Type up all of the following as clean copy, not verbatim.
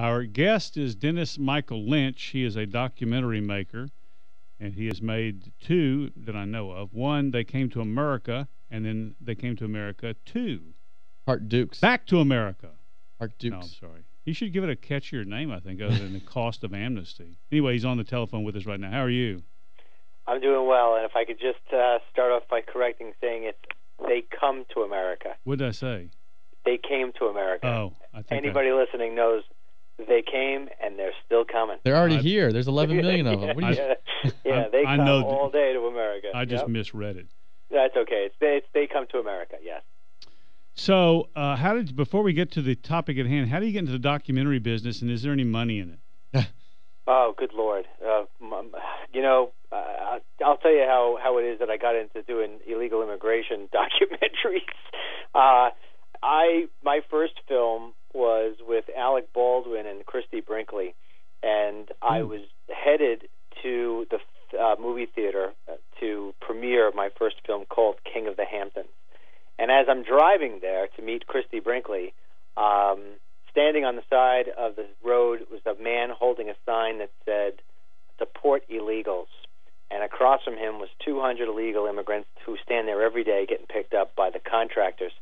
Our guest is Dennis Michael Lynch. He is a documentary maker, and he has made two that I know of. One, They Came to America, and then They Came to America 2. Art Dukes. Back to America. Art Dukes. No, I'm sorry. He should give it a catchier name, I think, other than The Cost of Amnesty. Anyway, he's on the telephone with us right now. How are you? I'm doing well, and if I could just start off by correcting saying it, They Come to America. What did I say? They Came to America. Oh, I think anybody listening knows they came, and they're still coming. They're already here. There's 11 million of them. What do you... They come all day to America. I just misread it. That's okay. It's They Come to America, yes. So, before we get to the topic at hand, how do you get into the documentary business, and is there any money in it? Oh, good Lord. I'll tell you how it is that I got into doing illegal immigration documentaries. My first film was with Alec Baldwin and Christy Brinkley, and I was headed to the movie theater to premiere my first film called King of the Hamptons. And as I'm driving there to meet Christy Brinkley, standing on the side of the road was a man holding a sign that said, "Deport illegals." And across from him was 200 illegal immigrants who stand there every day getting picked up by the contractors.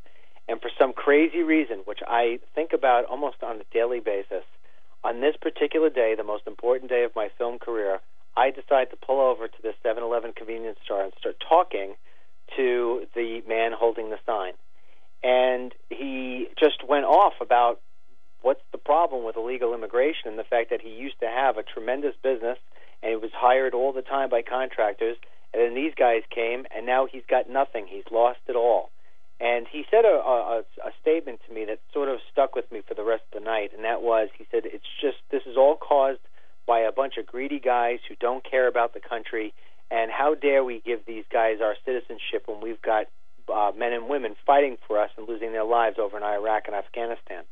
And for some crazy reason, which I think about almost on a daily basis, on this particular day, the most important day of my film career, I decided to pull over to this 7-Eleven convenience store and start talking to the man holding the sign. And he just went off about what's the problem with illegal immigration and the fact that he used to have a tremendous business and he was hired all the time by contractors, and then these guys came, and now he's got nothing. He's lost it all. And he said a statement to me that sort of stuck with me for the rest of the night, and that was, he said, this is all caused by a bunch of greedy guys who don't care about the country, and how dare we give these guys our citizenship when we've got men and women fighting for us and losing their lives over in Iraq and Afghanistan.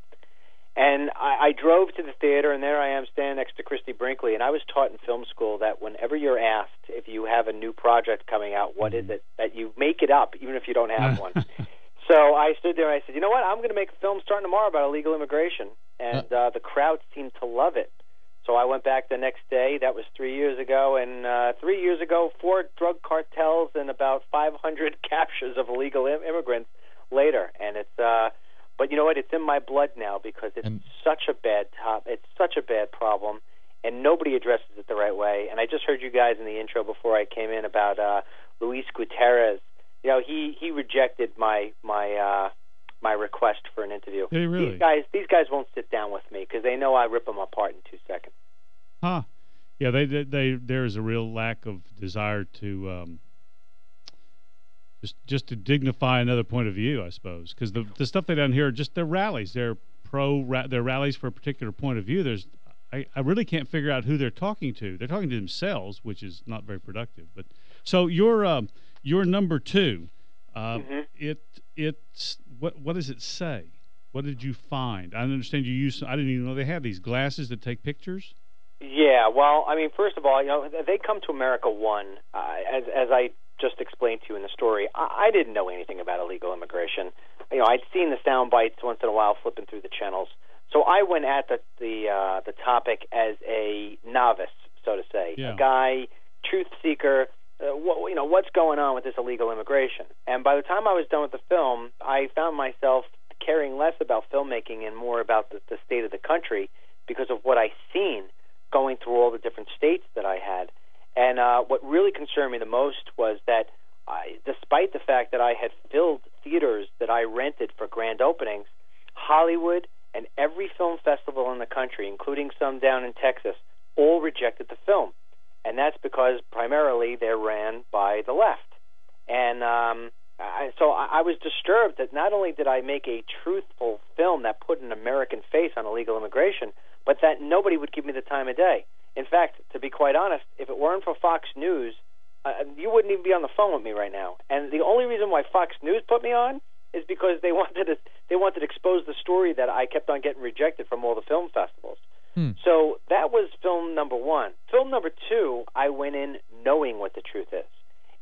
And I drove to the theater, and there I am standing next to Christy Brinkley, and I was taught in film school that whenever you're asked if you have a new project coming out, what is it, that you make it up, even if you don't have one. So I stood there and I said, you know what, I'm going to make a film starting tomorrow about illegal immigration, and the crowd seemed to love it. So I went back the next day. That was 3 years ago, and 3 years ago, 4 drug cartels and about 500 captures of illegal immigrants later, and it's... But you know what? It's in my blood now because it's such a bad problem, and nobody addresses it the right way. And I just heard you guys in the intro before I came in about Luis Gutierrez. You know, he rejected my request for an interview. Did he really? These guys won't sit down with me because they know I rip them apart in 2 seconds. Huh? Yeah, there is a real lack of desire to. Just to dignify another point of view, I suppose, because the stuff they done here are just their rallies. They're they're rallies for a particular point of view. I really can't figure out who they're talking to. They're talking to themselves, which is not very productive. But so your number 2, it's what does it say? What did you find? I understand you use. I didn't even know they had these glasses that take pictures. Yeah, well, I mean, first of all, They Come to America 1, as I just explained to you in the story, I didn't know anything about illegal immigration. I'd seen the sound bites once in a while flipping through the channels. So I went at the topic as a novice, so to say, a guy, truth seeker. What's going on with this illegal immigration? And by the time I was done with the film, I found myself caring less about filmmaking and more about the state of the country because of what I seen going through all the different states that I had. And what really concerned me the most was that despite the fact that I had filled theaters that I rented for grand openings, Hollywood and every film festival in the country, including some down in Texas, all rejected the film. And that's because primarily they're ran by the left. And so I was disturbed that not only did I make a truthful film that put an American face on illegal immigration, but that nobody would give me the time of day. In fact, to be quite honest, if it weren't for Fox News, you wouldn't even be on the phone with me right now. And the only reason why Fox News put me on is because they wanted to expose the story that I kept on getting rejected from all the film festivals. So that was film number 1. Film number 2, I went in knowing what the truth is.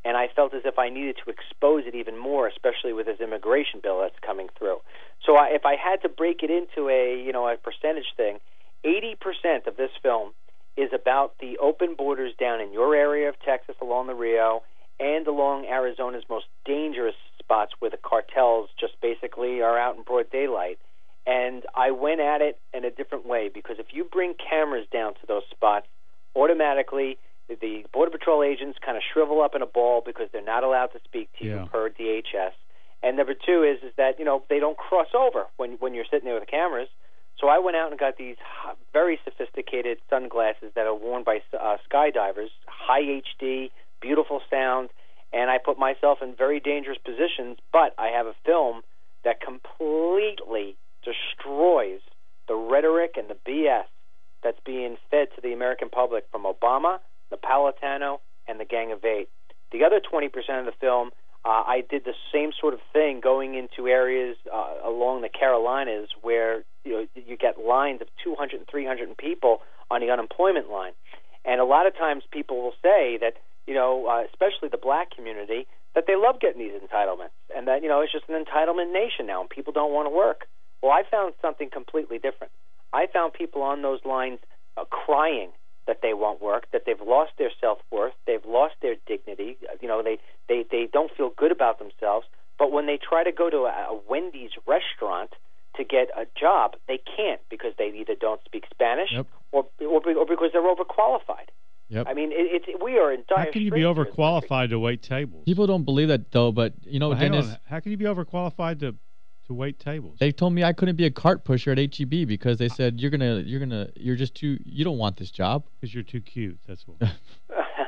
And I felt as if I needed to expose it even more, especially with this immigration bill that's coming through. So if I had to break it into a percentage thing, 80% of this film is about the open borders down in your area of Texas along the Rio and along Arizona's most dangerous spots where the cartels just basically are out in broad daylight. And I went at it in a different way, because if you bring cameras down to those spots, automatically the Border Patrol agents kind of shrivel up in a ball because they're not allowed to speak to you per DHS. And number two is that, you know, they don't cross over when you're sitting there with the cameras. So I went out and got these very sophisticated sunglasses that are worn by skydivers, high HD, beautiful sound, and I put myself in very dangerous positions, but I have a film that completely destroys the rhetoric and the BS that's being fed to the American public from Obama, Napolitano, and the Gang of Eight. The other 20% of the film, I did the same sort of thing going into areas along the Carolinas where you get lines of 200 and 300 people on the unemployment line. And a lot of times people will say that, especially the black community, that they love getting these entitlements and that, it's just an entitlement nation now and people don't want to work. Well, I found something completely different. I found people on those lines crying that they won't work, that they've lost their self-worth, they've lost their dignity, they don't feel good about themselves, but when they try to go to a Wendy's restaurant to get a job, they can't because they either don't speak Spanish or because they're overqualified. Yep. I mean, we are in dire How can you be overqualified to wait tables? People don't believe that, though, but, Dennis... How can you be overqualified to wait tables? They told me I couldn't be a cart pusher at HEB because they said you're just too, you don't want this job because you're too cute. That's what.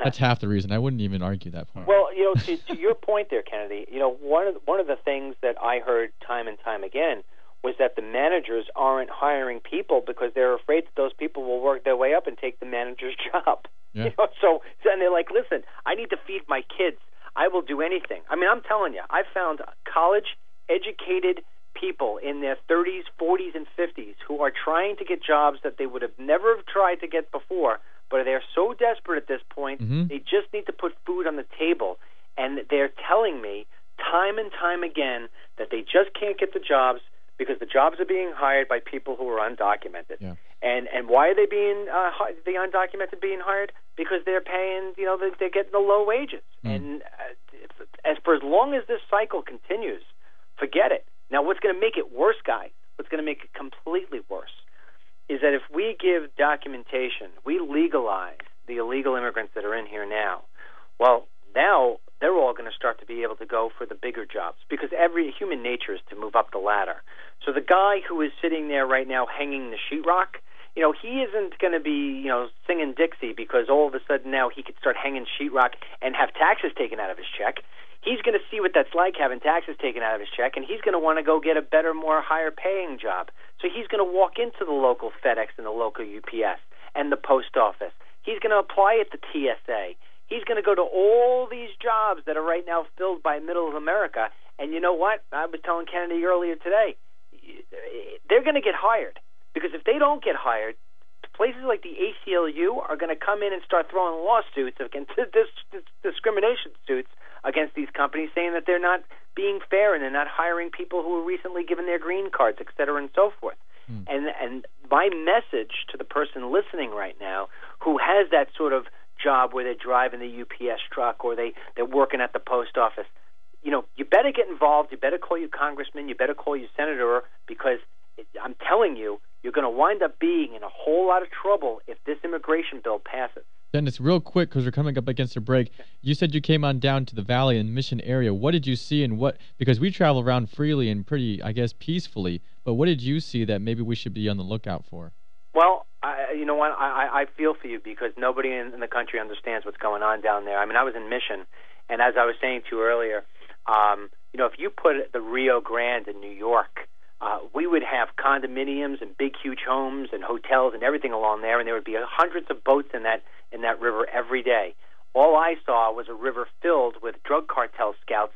That's half the reason. I wouldn't even argue that point. Well, to your point there, Kennedy, one of the things that I heard time and time again was that the managers aren't hiring people because they're afraid that those people will work their way up and take the manager's job. Yeah. So and they're like, listen, I need to feed my kids. I will do anything. I mean, I'm telling you, I found college-educated people in their 30s, 40s, and 50s who are trying to get jobs that they would have never tried to get before, but they're so desperate at this point, they just need to put food on the table. And they're telling me time and time again that they just can't get the jobs because the jobs are being hired by people who are undocumented. Yeah. And why are they being the undocumented being hired? Because they're paying, they're getting the low wages. And for as long as this cycle continues, forget it. Now, what's going to make it worse, guys, what's going to make it completely worse, is that if we give documentation, we legalize the illegal immigrants that are in here now, well, now they're all going to start to be able to go for the bigger jobs because every human nature is to move up the ladder. So the guy who is sitting there right now hanging the sheetrock, he isn't going to be, singing Dixie because all of a sudden now he could start hanging sheetrock and have taxes taken out of his check. He's going to see what that's like having taxes taken out of his check, and he's going to want to go get a better, more higher-paying job. So he's going to walk into the local FedEx and the local UPS and the post office. He's going to apply at the TSA. He's going to go to all these jobs that are right now filled by middle of America. And you know what? I was telling Kennedy earlier today, they're going to get hired. Because if they don't get hired, places like the ACLU are going to come in and start throwing lawsuits against discrimination suits against these companies, saying that they're not being fair and they're not hiring people who were recently given their green cards, et cetera, and so forth. And my message to the person listening right now who has that sort of job where they're driving the UPS truck or they're working at the post office, you better get involved. You better call your congressman. You better call your senator because I'm telling you, you're going to wind up being in a whole lot of trouble if this immigration bill passes. Dennis, real quick, because we're coming up against a break, you said you came on down to the Valley and Mission area. What did you see and because we travel around freely and pretty, I guess, peacefully, but what did you see that maybe we should be on the lookout for? Well, you know what, I feel for you because nobody in the country understands what's going on down there. I mean, I was in Mission, and as I was saying to you earlier, if you put the Rio Grande in New York, we would have condominiums and big, huge homes and hotels and everything along there, and there would be hundreds of boats in that river every day. All I saw was a river filled with drug cartel scouts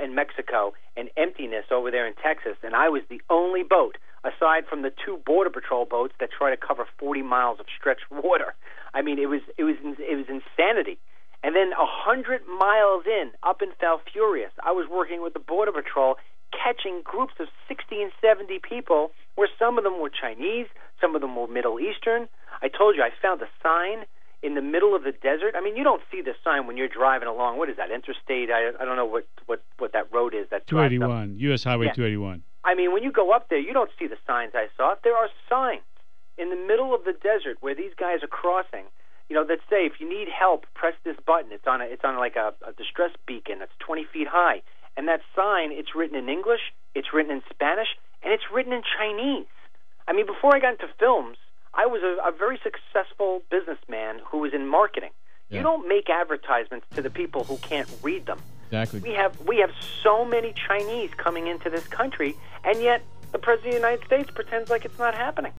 in Mexico and emptiness over there in Texas, and I was the only boat, aside from the 2 Border Patrol boats that try to cover 40 miles of stretched water. I mean, it was insanity. And then 100 miles in, up in Falfurrias, I was working with the Border Patrol, catching groups of 60 and 70 people where some of them were Chinese, Some of them were Middle Eastern. I told you I found a sign in the middle of the desert. I mean, you don't see the sign when you're driving along. What is that, interstate? I don't know what that road is. That 281, U.S. Highway 281. I mean, when you go up there, you don't see the signs I saw. There are signs in the middle of the desert where these guys are crossing, that say, if you need help, press this button. It's on like a distress beacon that's 20 feet high. And that sign, it's written in English, it's written in Spanish, and it's written in Chinese. I mean, before I got into films, I was a very successful businessman who was in marketing. Yeah. You don't make advertisements to the people who can't read them. Exactly. We have so many Chinese coming into this country, and yet the President of the United States pretends like it's not happening.